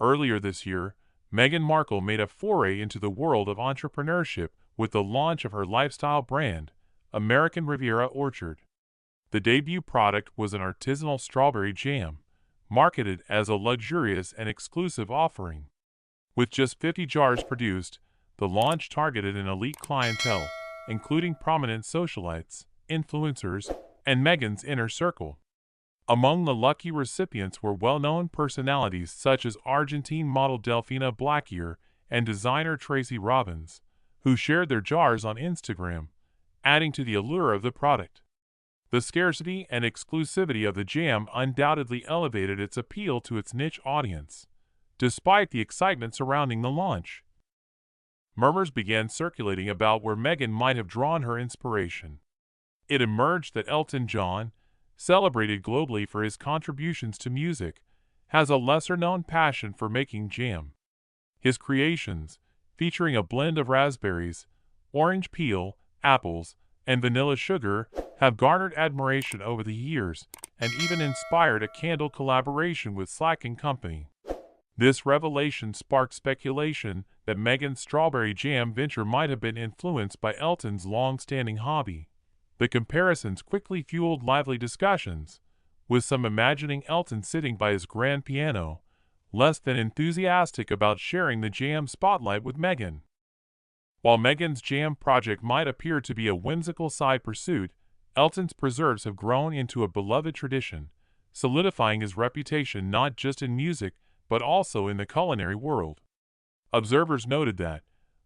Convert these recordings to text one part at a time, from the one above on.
Earlier this year, Meghan Markle made a foray into the world of entrepreneurship with the launch of her lifestyle brand, American Riviera Orchard. The debut product was an artisanal strawberry jam, marketed as a luxurious and exclusive offering. With just 50 jars produced, the launch targeted an elite clientele, including prominent socialites, influencers, and Meghan's inner circle. Among the lucky recipients were well-known personalities such as Argentine model Delfina Blackier and designer Tracy Robbins, who shared their jars on Instagram, adding to the allure of the product. The scarcity and exclusivity of the jam undoubtedly elevated its appeal to its niche audience, despite the excitement surrounding the launch. Murmurs began circulating about where Meghan might have drawn her inspiration. It emerged that Elton John, celebrated globally for his contributions to music, has a lesser-known passion for making jam. His creations, featuring a blend of raspberries, orange peel, apples, and vanilla sugar, have garnered admiration over the years and even inspired a candle collaboration with Slack & Company. This revelation sparked speculation that Meghan's strawberry jam venture might have been influenced by Elton's long-standing hobby. The comparisons quickly fueled lively discussions, with some imagining Elton sitting by his grand piano, less than enthusiastic about sharing the jam spotlight with Meghan. While Meghan's jam project might appear to be a whimsical side pursuit, Elton's preserves have grown into a beloved tradition, solidifying his reputation not just in music but also in the culinary world. Observers noted that,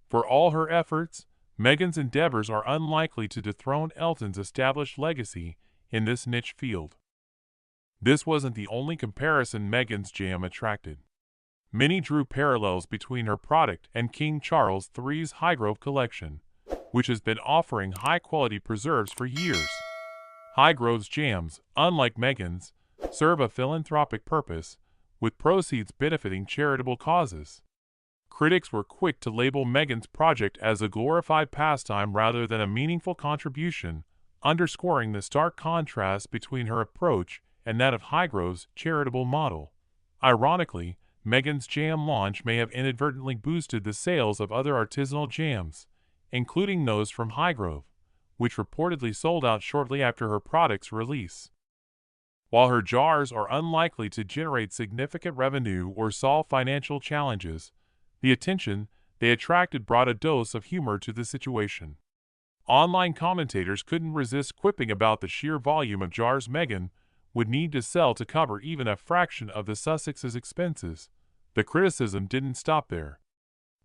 for all her efforts, Meghan's endeavors are unlikely to dethrone Elton's established legacy in this niche field. This wasn't the only comparison Meghan's jam attracted. Many drew parallels between her product and King Charles III's Highgrove collection, which has been offering high-quality preserves for years. Highgrove's jams, unlike Meghan's, serve a philanthropic purpose, with proceeds benefiting charitable causes. Critics were quick to label Meghan's project as a glorified pastime rather than a meaningful contribution, underscoring the stark contrast between her approach and that of Highgrove's charitable model. Ironically, Meghan's jam launch may have inadvertently boosted the sales of other artisanal jams, including those from Highgrove, which reportedly sold out shortly after her product's release. While her jars are unlikely to generate significant revenue or solve financial challenges, the attention they attracted brought a dose of humor to the situation. Online commentators couldn't resist quipping about the sheer volume of jars Meghan would need to sell to cover even a fraction of the Sussex's expenses. The criticism didn't stop there.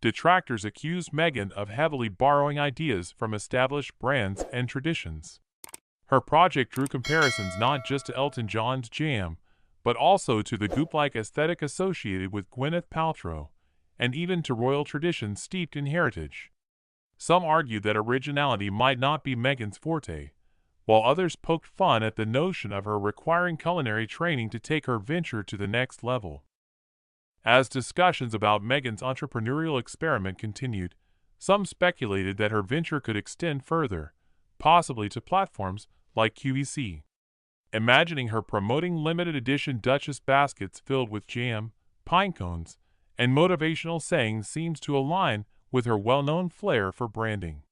Detractors accused Meghan of heavily borrowing ideas from established brands and traditions. Her project drew comparisons not just to Elton John's jam, but also to the goop-like aesthetic associated with Gwyneth Paltrow, and even to royal traditions steeped in heritage. Some argued that originality might not be Meghan's forte, while others poked fun at the notion of her requiring culinary training to take her venture to the next level. As discussions about Meghan's entrepreneurial experiment continued, some speculated that her venture could extend further, possibly to platforms like QVC. Imagining her promoting limited edition Duchess baskets filled with jam, pine cones, and motivational sayings seems to align with her well-known flair for branding.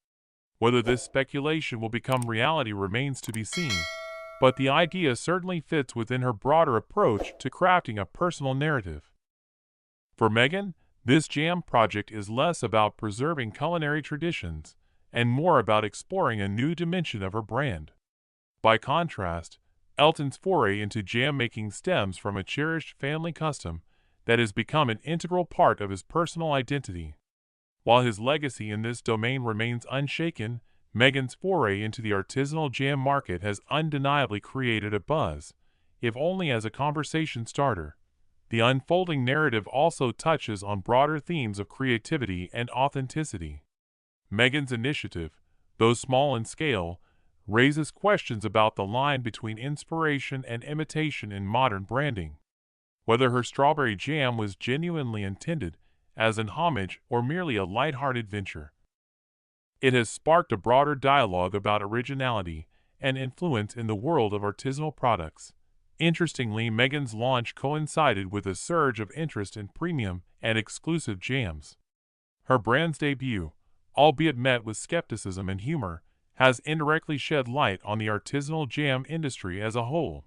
Whether this speculation will become reality remains to be seen, but the idea certainly fits within her broader approach to crafting a personal narrative. For Meghan, this jam project is less about preserving culinary traditions and more about exploring a new dimension of her brand. By contrast, Elton's foray into jam making stems from a cherished family custom that has become an integral part of his personal identity. While his legacy in this domain remains unshaken, Meghan's foray into the artisanal jam market has undeniably created a buzz, if only as a conversation starter. The unfolding narrative also touches on broader themes of creativity and authenticity. Meghan's initiative, though small in scale, raises questions about the line between inspiration and imitation in modern branding. Whether her strawberry jam was genuinely intended as an homage or merely a light-hearted venture. It has sparked a broader dialogue about originality and influence in the world of artisanal products, Interestingly, Meghan's launch coincided with a surge of interest in premium and exclusive jams. Her brand's debut, albeit met with skepticism and humor, has indirectly shed light on the artisanal jam industry as a whole.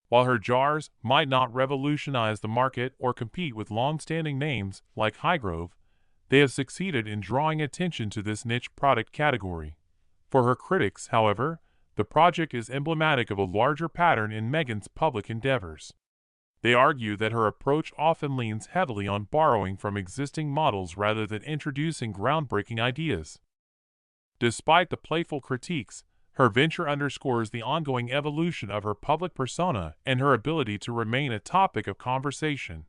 While her jars might not revolutionize the market or compete with long-standing names like Highgrove, they have succeeded in drawing attention to this niche product category. For her critics, however, the project is emblematic of a larger pattern in Meghan's public endeavors. They argue that her approach often leans heavily on borrowing from existing models rather than introducing groundbreaking ideas. Despite the playful critiques, her venture underscores the ongoing evolution of her public persona and her ability to remain a topic of conversation.